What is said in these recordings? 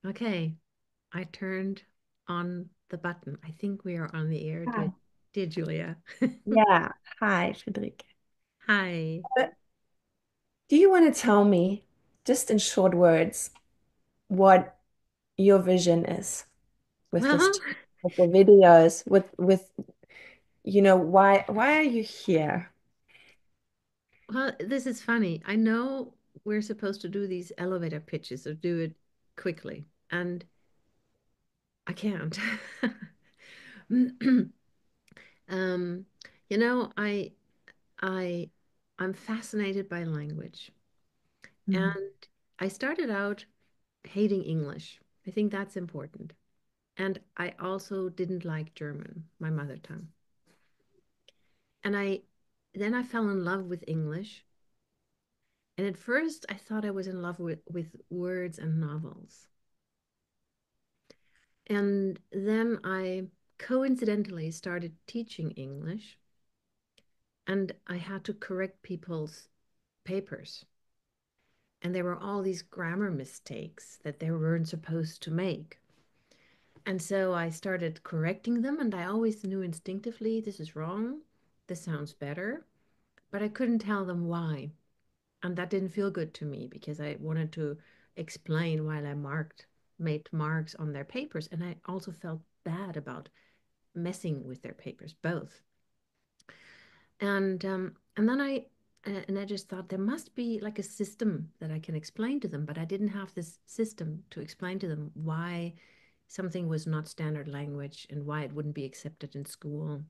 Okay, I turned on the button. I think we are on the air, Hi. dear Julia. Yeah. Hi, Friederike. Hi. Uh, Do you want to tell me, just in short words, what your vision is with this, Well, with the videos, with why are you here? well, this is funny. I know we're supposed to do these elevator pitches or do it quickly, and I can't. Um, you know, I I'm fascinated by language. Mm. And I started out hating English. I think that's important. And I also didn't like German, my mother tongue. And I fell in love with English. And at first I thought I was in love with words and novels. And then I coincidentally started teaching English and I had to correct people's papers. And there were all these grammar mistakes that they weren't supposed to make. And so I started correcting them, and I always knew instinctively this is wrong, this sounds better, but I couldn't tell them why. And that didn't feel good to me because I wanted to explain while made marks on their papers. And I also felt bad about messing with their papers, both. And then I just thought there must be like a system that I can explain to them, but I didn't have this system to explain to them why something was not standard language and why it wouldn't be accepted in school.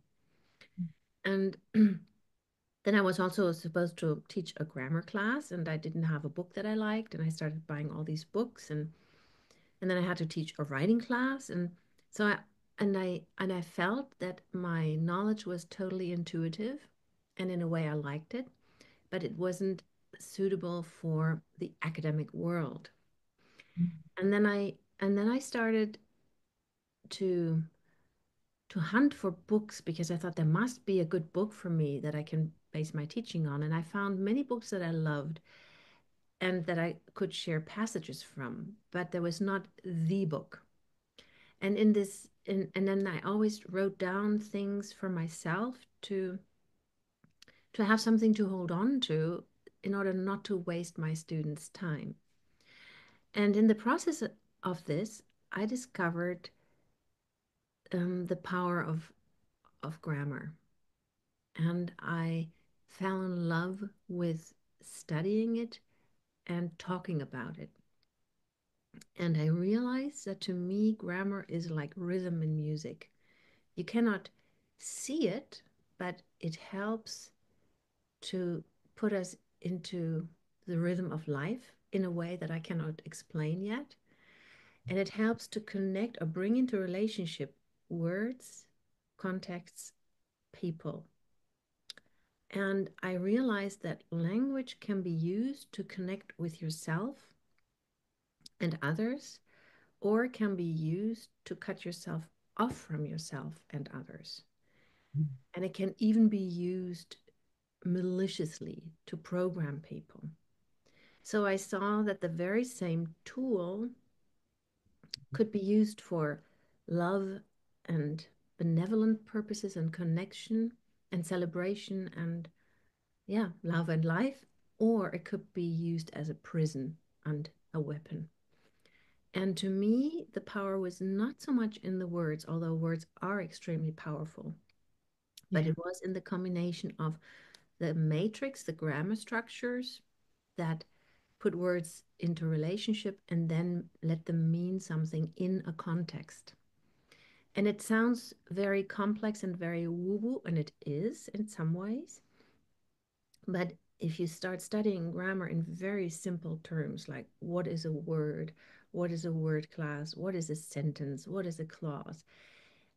And then I was also supposed to teach a grammar class, and I didn't have a book that I liked, and I started buying all these books, and then I had to teach a writing class, and so I felt that my knowledge was totally intuitive, and in a way I liked it, but it wasn't suitable for the academic world. And then I started to hunt for books because I thought there must be a good book for me that I can base my teaching on. And I found many books that I loved and that I could share passages from, but there was not the book. And then I always wrote down things for myself to have something to hold on to in order not to waste my students' time. And in the process of this, I discovered the power of grammar. And I fell in love with studying it and talking about it. And I realized that to me, grammar is like rhythm in music. You cannot see it, but it helps to put us into the rhythm of life in a way that I cannot explain yet. And it helps to connect or bring into relationship words, contexts, people. And I realized that language can be used to connect with yourself and others, or can be used to cut yourself off from yourself and others. And it can even be used maliciously to program people. So I saw that the very same tool could be used for love and benevolent purposes and connection and celebration and yeah, love and life, or it could be used as a prison and a weapon. And to me, the power was not so much in the words, although words are extremely powerful, but Yeah. it was in the combination of the matrix, the grammar structures that put words into relationship and then let them mean something in a context. And it sounds very complex and very woo-woo, and it is in some ways. But if you start studying grammar in very simple terms, like what is a word, what is a word class, what is a sentence, what is a clause,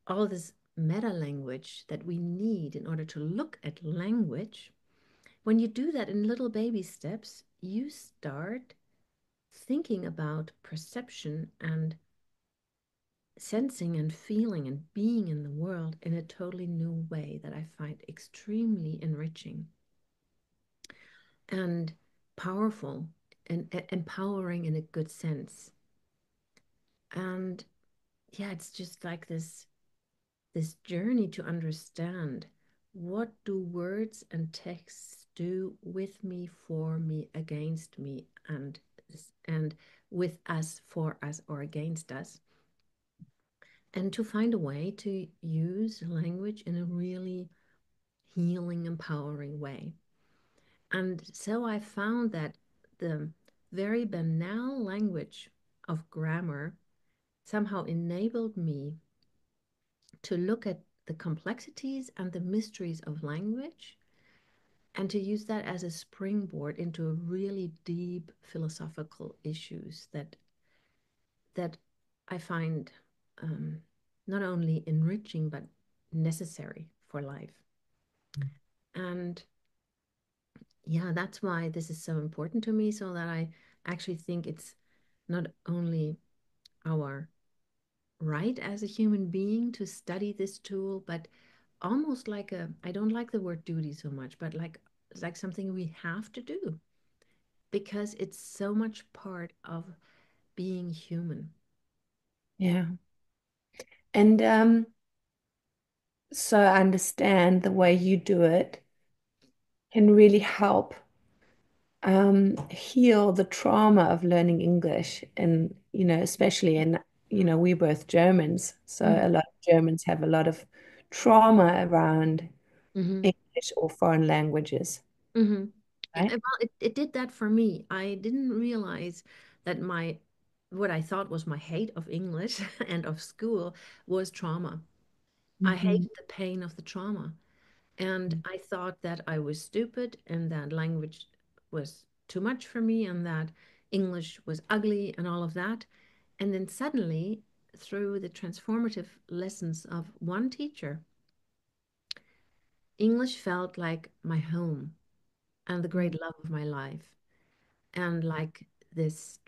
all this meta language that we need in order to look at language, when you do that in little baby steps, you start thinking about perception and sensing and feeling and being in the world in a totally new way that I find extremely enriching and powerful and empowering in a good sense. And yeah, it's just like this journey to understand what do words and texts do with me, for me, against me, and with us, for us, or against us, and to find a way to use language in a really healing, empowering way. And so I found that the very banal language of grammar somehow enabled me to look at the complexities and the mysteries of language and to use that as a springboard into really deep philosophical issues that I find um, not only enriching but necessary for life. And yeah, that's why this is so important to me, so that I actually think it's not only our right as a human being to study this tool, but almost like a, I don't like the word duty so much, but like something we have to do because it's so much part of being human. Yeah. And so I understand the way you do it can really help heal the trauma of learning English. And, especially in, we're both Germans. So Mm-hmm. a lot of Germans have a lot of trauma around Mm-hmm. English or foreign languages, Mm-hmm. Yeah, right? well, it did that for me. I didn't realize that what I thought was my hate of English and of school was trauma. I Mhm. hated the pain of the trauma. And I thought that I was stupid and that language was too much for me and that English was ugly and all of that. And then suddenly, through the transformative lessons of one teacher, English felt like my home and the great love of my life. And like this,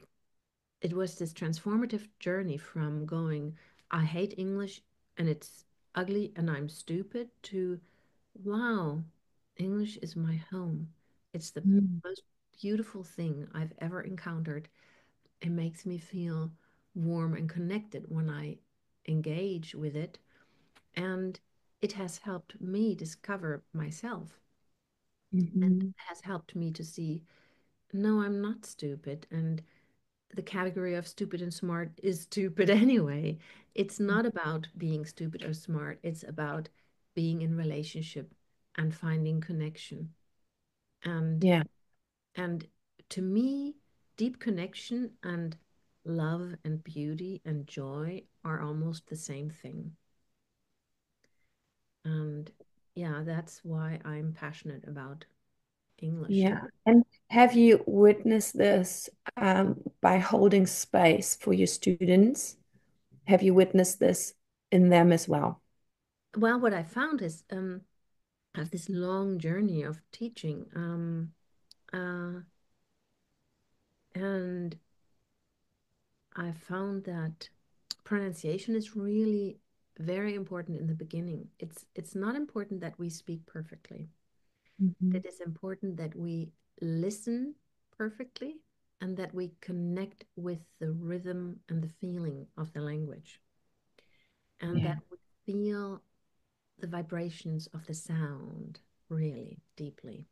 it was this transformative journey from going, I hate English and it's ugly and I'm stupid, to wow, English is my home. It's the Mhm. most beautiful thing I've ever encountered. It makes me feel warm and connected when I engage with it. And it has helped me discover myself and Mhm. has helped me to see, no, I'm not stupid. And the category of stupid and smart is stupid anyway. It's not about being stupid or smart, it's about being in relationship and finding connection. And Yeah. and to me, deep connection and love and beauty and joy are almost the same thing. And yeah, that's why I'm passionate about English. Yeah. And have you witnessed this by holding space for your students? Have you witnessed this in them as well? Well, what I found is I have this long journey of teaching, uh, and I found that pronunciation is really very important in the beginning. It's not important that we speak perfectly. Mhm. It is important that we listen perfectly and that we connect with the rhythm and the feeling of the language and Yeah. that we feel the vibrations of the sound really deeply.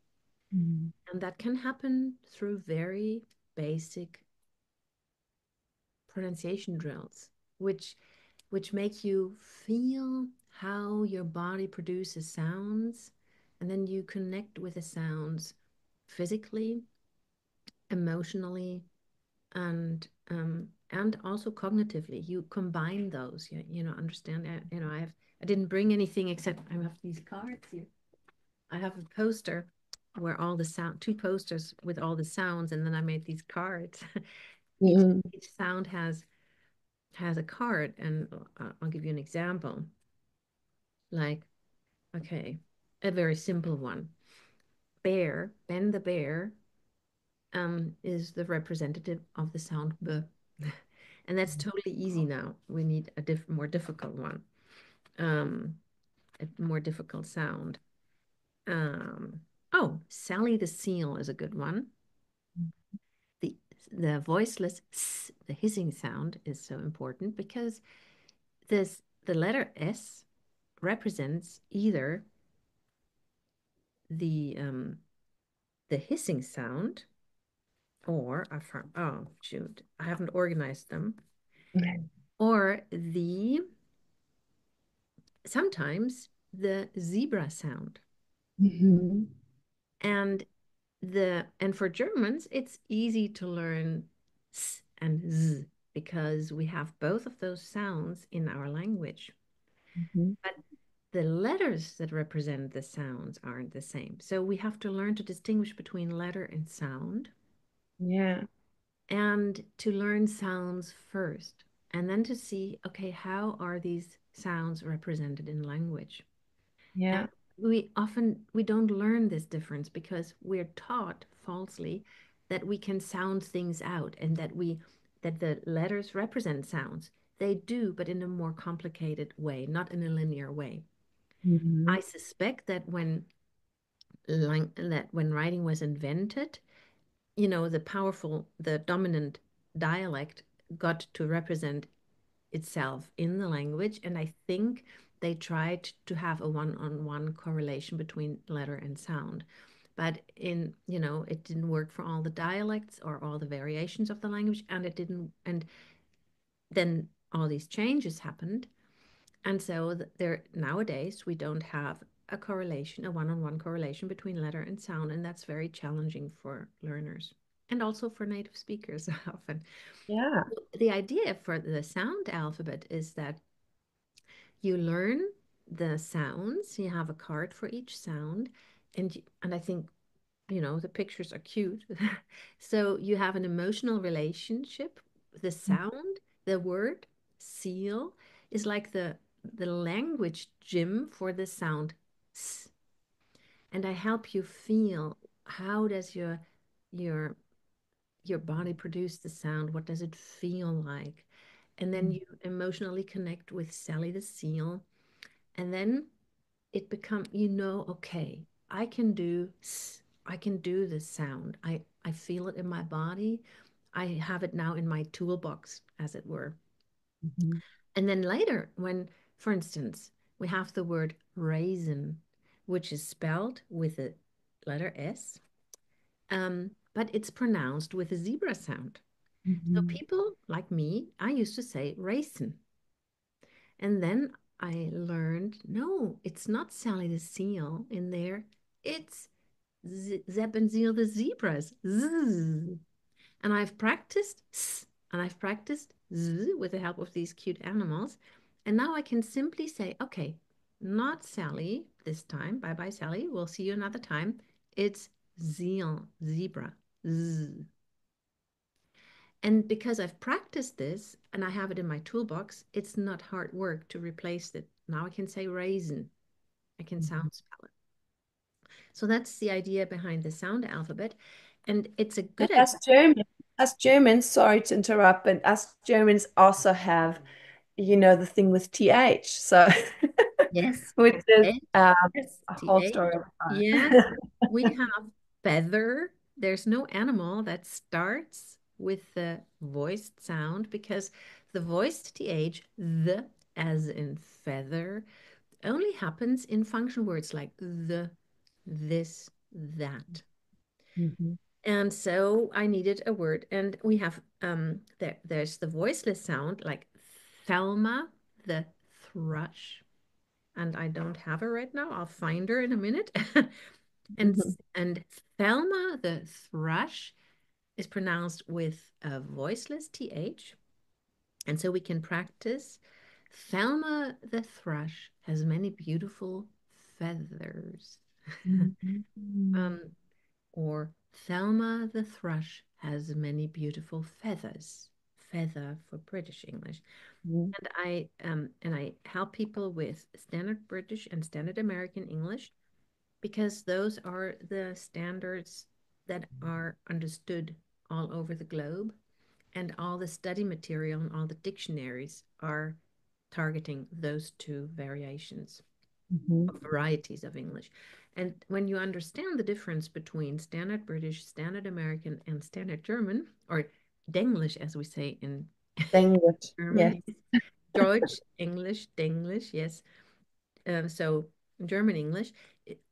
Mhm. And that can happen through very basic pronunciation drills, which make you feel how your body produces sounds, and then you connect with the sounds physically, emotionally, and also cognitively. You combine those. Understand. I didn't bring anything except I have these cards here. I have a poster where all the sound, two posters with all the sounds, and then I made these cards. each Mhm. each sound has a card, and I'll give you an example. Like, okay, a very simple one. Bear, Ben the bear, is the representative of the sound B. And that's totally easy now. We need a more difficult one, um, a more difficult sound. Um, oh, Sally the seal is a good one. the voiceless s, the hissing sound is so important because the letter S represents either the um, the hissing sound or I found, oh shoot, I haven't organized them, or the sometimes the zebra sound. Mhm. And and for Germans, it's easy to learn s and z because we have both of those sounds in our language. Mhm. But the letters that represent the sounds aren't the same. So we have to learn to distinguish between letter and sound Yeah. and to learn sounds first and then to see, okay, how are these sounds represented in language? And Yeah. we don't learn this difference because we're taught falsely that we can sound things out and that the letters represent sounds. They do, but in a more complicated way, not in a linear way. I Mhm. suspect that when writing was invented, the dominant dialect got to represent itself in the language. And I think they tried to have a one-on-one correlation between letter and sound. But it didn't work for all the dialects or all the variations of the language, and it didn't, and then all these changes happened. And so there nowadays we don't have a correlation, a one-on-one correlation between letter and sound, and that's very challenging for learners and also for native speakers often. Yeah. The idea for the sound alphabet is that you learn the sounds, you have a card for each sound, and I think, the pictures are cute. So you have an emotional relationship. The sound, the word seal is like the language gym for the sound s. And I help you feel how does your your body produce the sound? What does it feel like? And then you emotionally connect with Sally the seal. And then it become, okay, I can do this sound. I feel it in my body. I have it now in my toolbox, as it were. Mhm. And then later, for instance, we have the word raisin, which is spelled with the letter S, but it's pronounced with a zebra sound. So Mhm. people like me, I used to say raisin. And then I learned, no, it's not Sally the seal in there. It's Zeb and Seal the zebras. Zzz. And I've practiced and I've practiced with the help of these cute animals. And now I can simply say, okay, not Sally this time. Bye bye, Sally. We'll see you another time. It's Zeal, zebra. Zzz. And because I've practiced this and I have it in my toolbox, it's not hard work to replace it. Now I can say raisin. I can Mhm. sound spell it. So that's the idea behind the sound alphabet. And it's a And good idea. As Germans, sorry to interrupt, but us Germans also have, the thing with TH. So, Yes. which is Yes. Yes. a whole TH. story of Yes. its We have feather. There's no animal that starts with the voiced sound because the voiced TH, the as in feather, only happens in function words like the, this, that. own. And so I needed a word, and we have there's the voiceless sound like Thelma the thrush, and I don't have her right now. I'll find her in a minute. and Mhm. and Thelma the thrush is pronounced with a voiceless th, and so we can practice. Thelma the thrush has many beautiful feathers. Mhm. um, or Thelma the thrush has many beautiful feathers. Feather for British English. Mhm. And I help people with standard British and standard American English because those are the standards that are understood all over the globe, and all the study material and all the dictionaries are targeting those two variations Mhm. or varieties of English. And when you understand the difference between standard British, standard American, and standard German, or Denglish, as we say in English. Yes. German, Deutsch, English, Denglish, yes. So German English,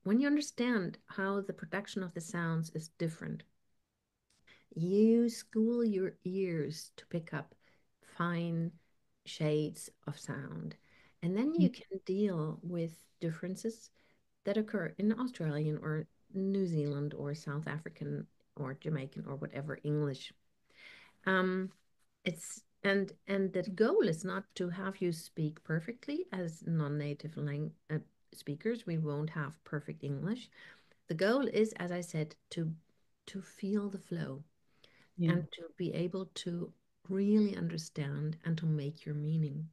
when you understand how the production of the sounds is different, you school your ears to pick up fine shades of sound. And then you can deal with differences that occur in Australian or New Zealand or South African or Jamaican or whatever English. Um, and the goal is not to have you speak perfectly as non-native speakers. We won't have perfect English. The goal is, as I said, to feel the flow Yeah. and to be able to really understand and to make your meaning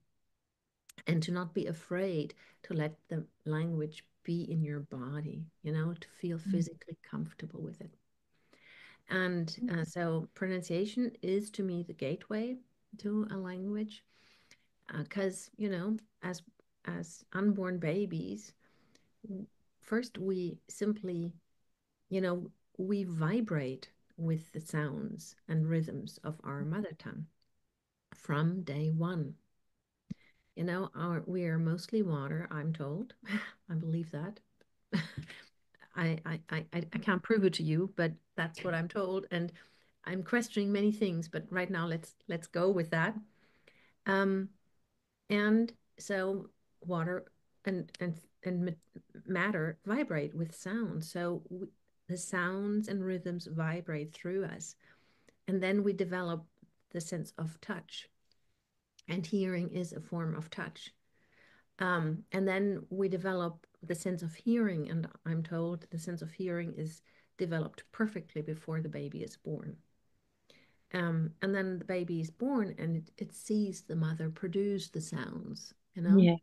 and to not be afraid to let the language be in your body, to feel physically comfortable with it. And so pronunciation is to me the gateway to a language because, as unborn babies, first we simply, you know, we vibrate with the sounds and rhythms of our mother tongue from day one. We are mostly water, I'm told. I believe that. I can't prove it to you, but that's what I'm told, and I'm questioning many things. But right now, let's go with that. Um, and so water and matter vibrate with sound. So the sounds and rhythms vibrate through us, and then we develop the sense of touch, and hearing is a form of touch. And then we develop the sense of hearing, and I'm told the sense of hearing is developed perfectly before the baby is born. And then the baby is born and it sees the mother produce the sounds, Yeah.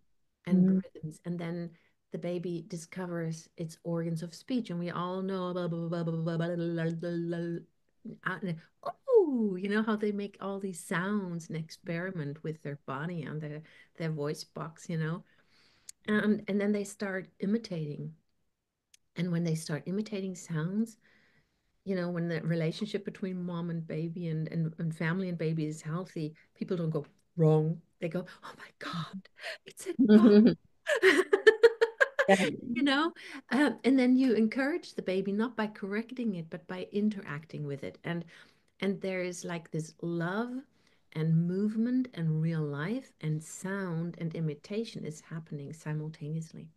and the Mm. rhythms. And then the baby discovers its organs of speech. And we all know, blah, blah, blah, blah, blah, blah, blah, blah, oh, how they make all these sounds and experiment with their body and their voice box, and then they start imitating. And when they start imitating sounds, when the relationship between mom and baby and family and baby is healthy, people don't go wrong. They go, oh my God, it's a dog. Yeah. you know and then you encourage the baby not by correcting it but by interacting with it, and there is like this love and movement and real life and sound and imitation is happening simultaneously.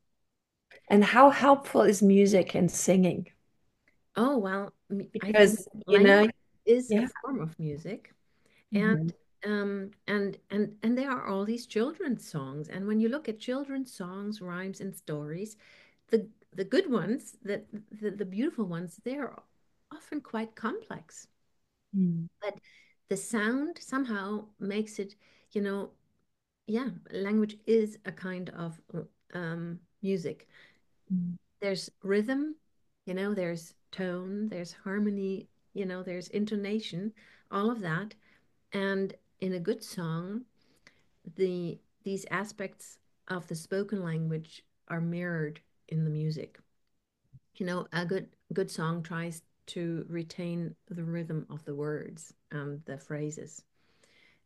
And how helpful is music and singing? Oh, well, I think Because, language is a yeah. form of music. And Mhm. and there are all these children's songs. And when you look at children's songs, rhymes, and stories, the good ones, the beautiful ones, they're often quite complex. Mm. But the sound somehow makes it, you know, yeah, language is a kind of music. Mm. There's rhythm, there's tone, there's harmony, there's intonation, all of that. And in a good song, these aspects of the spoken language are mirrored in the music. A good song tries to retain the rhythm of the words and the phrases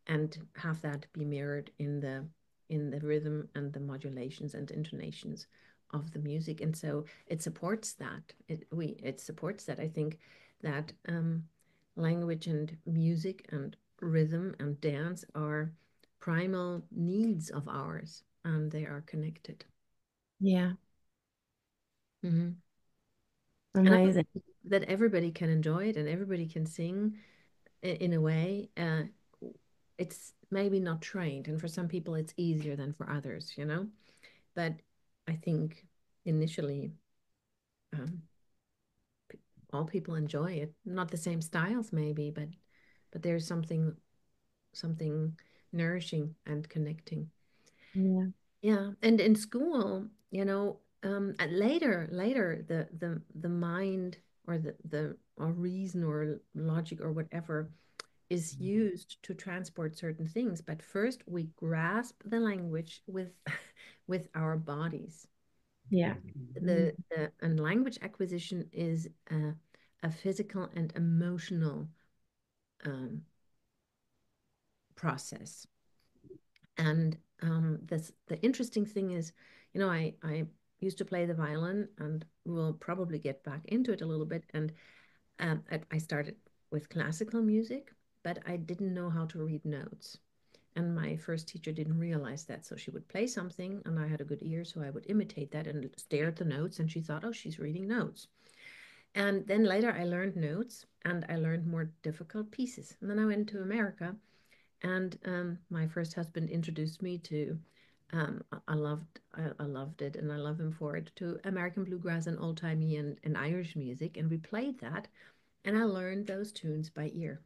and have that be mirrored in the rhythm and the modulations and intonations of the music. And so it supports that. It supports that. I think that language and music and rhythm and dance are primal needs of ours, and they are connected. Yeah. Mhm. And I Amazing. believe that everybody can enjoy it and everybody can sing in a way. It's maybe not trained, and for some people it's easier than for others. But I think initially, um, p- all people enjoy it. Not the same styles, maybe, but there's something nourishing and connecting. Yeah. Yeah, and in school, and later, the mind or the or reason or logic or whatever is used to transport certain things. But first, we grasp the language with with our bodies. Yeah. Mm. The and language acquisition is a physical and emotional um, process. And the interesting thing is, I used to play the violin, and we'll probably get back into it a little bit. And I started with classical music, but I didn't know how to read notes. And my first teacher didn't realize that. So she would play something, and I had a good ear, so I would imitate that and stare at the notes. And she thought, oh, she's reading notes. And then later I learned notes and I learned more difficult pieces. And then I went to America, and my first husband introduced me to, I loved it, and I love him for it, to American bluegrass and old timey and Irish music. And we played that, and I learned those tunes by ear.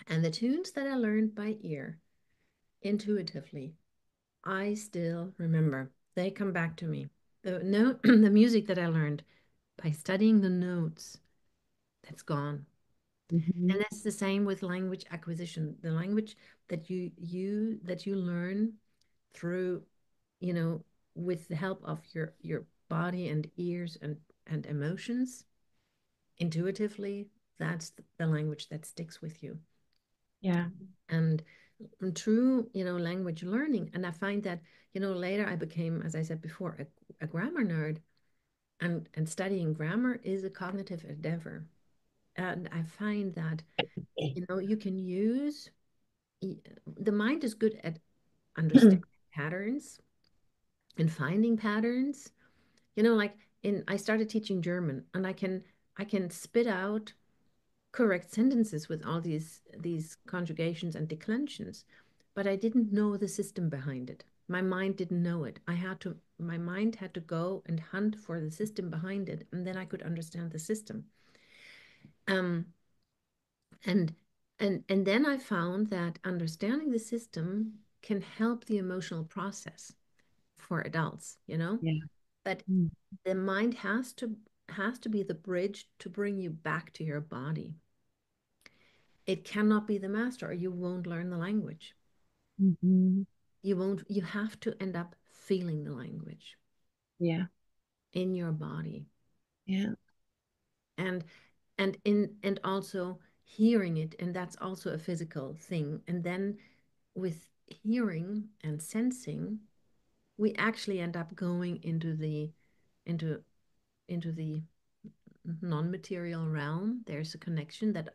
And the tunes that I learned by ear intuitively, I still remember. They come back to me. The note, the music that I learned by studying the notes, that's gone. Mhm. And that's the same with language acquisition. The language that you learn through, you know, with the help of your body and ears and emotions intuitively, that's the language that sticks with you. Yeah. And true, language learning. And I find that, later I became, as I said before, a grammar nerd. And studying grammar is a cognitive endeavor. And I find that, you can use the mind is good at understanding patterns and finding patterns. Like I started teaching German, and I can spit out correct sentences with all these conjugations and declensions, but I didn't know the system behind it. My mind didn't know it. My mind had to go and hunt for the system behind it, and then I could understand the system. Um, and and then I found that understanding the system can help the emotional process for adults. Yeah. But Mm. the mind has to be the bridge to bring you back to your body. It cannot be the master, or you won't learn the language. Mhm. You have to end up feeling the language Yeah. in your body, Yeah. and and also hearing it, and that's also a physical thing. And then with hearing and sensing, we actually end up going into into the non-material realm. There's a connection that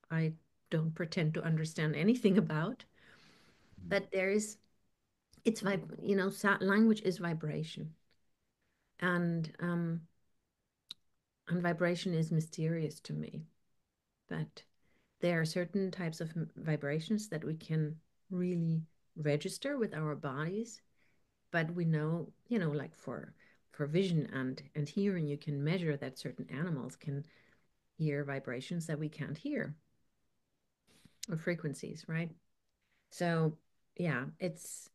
I don't pretend to understand anything about, but there is it's language is vibration, and and vibration is mysterious to me. But there are certain types of vibrations that we can really register with our bodies. But we know, like for vision and hearing, you can measure that certain animals can hear vibrations that we can't hear, or frequencies, right? So yeah, it's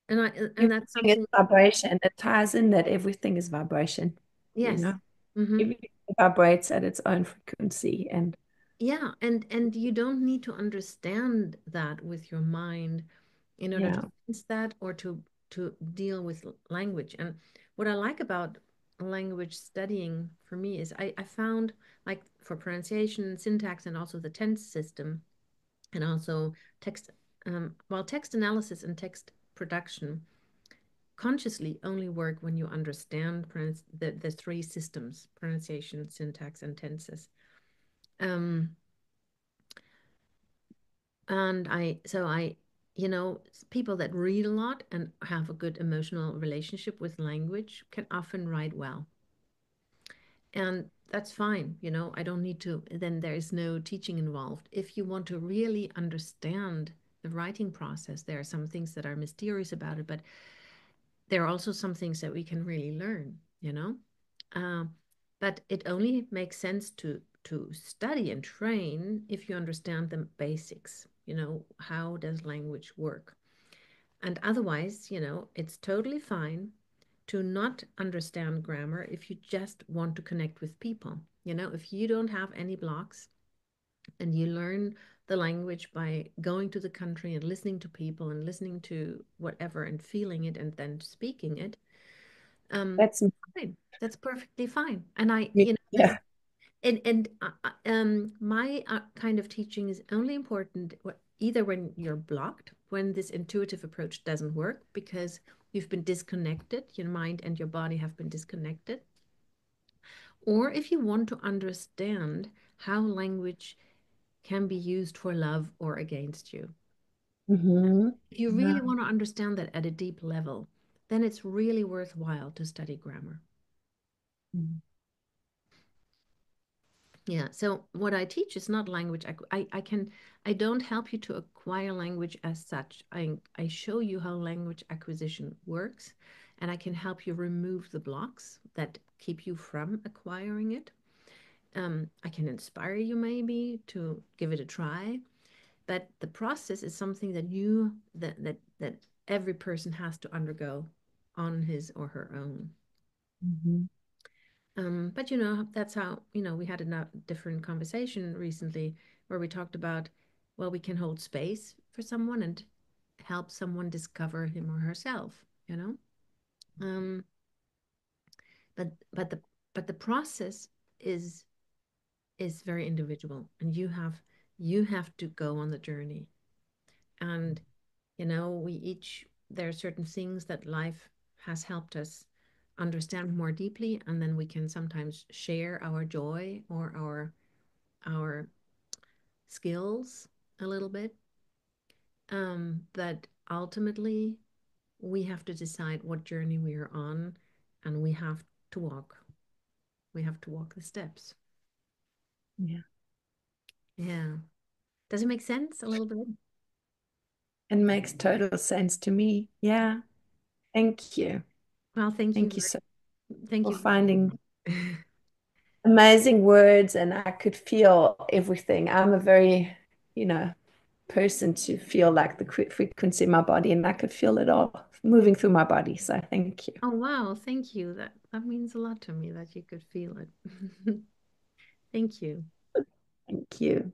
and that's Everything is something. vibration. It ties in that everything is vibration, you Yes. know. Hmm. Everything vibrates at its own frequency. And Yeah, and you don't need to understand that with your mind in order to yeah, sense that, or to deal with language. And what I like about language studying for me is I found, like, for pronunciation, syntax, and also the tense system, and also text, text analysis and text production consciously only work when you understand the three systems: pronunciation, syntax, and tenses. Um, And people that read a lot and have a good emotional relationship with language can often write well. And that's fine. I don't need to, then there is no teaching involved. If you want to really understand the writing process, there are some things that are mysterious about it, but there are also some things that we can really learn. Um, but it only makes sense to study and train if you understand the basics. How does language work? And otherwise, it's totally fine to not understand grammar if you just want to connect with people. If you don't have any blocks, and you learn the language by going to the country and listening to people and listening to whatever and feeling it and then speaking it, Um, That's fine. That's perfectly fine. And me. this Yeah. my kind of teaching is only important either when you're blocked, when this intuitive approach doesn't work because you've been disconnected, your mind and your body have been disconnected, or if you want to understand how language can be used for love or against you. Hmm. If you Yeah. really want to understand that at a deep level, then it's really worthwhile to study grammar. Yeah, so what I teach is not language. I don't help you to acquire language as such. I show you how language acquisition works, and I can help you remove the blocks that keep you from acquiring it. I can inspire you maybe to give it a try, but the process is something that every person has to undergo on his or her own. Mhm. But that's how, we had a different conversation recently where we talked about, well, we can hold space for someone and help someone discover him or herself. Um, but but the but the process is is very individual, and you have to go on the journey. And we each there are certain things that life has helped us understand more deeply, and then we can sometimes share our joy or our skills a little bit. But ultimately, we have to decide what journey we are on, and to walk. We have to walk the steps. Yeah. Yeah. Does it make sense a little bit? It makes total sense to me. Yeah. Thank you. Well, Thank you so thank for you. finding amazing words, and I could feel everything. I'm a very, you know, person to feel like the frequency in my body, and I could feel it all moving through my body. So thank you. Oh, wow. Thank you. That means a lot to me that you could feel it. Thank you. Thank you.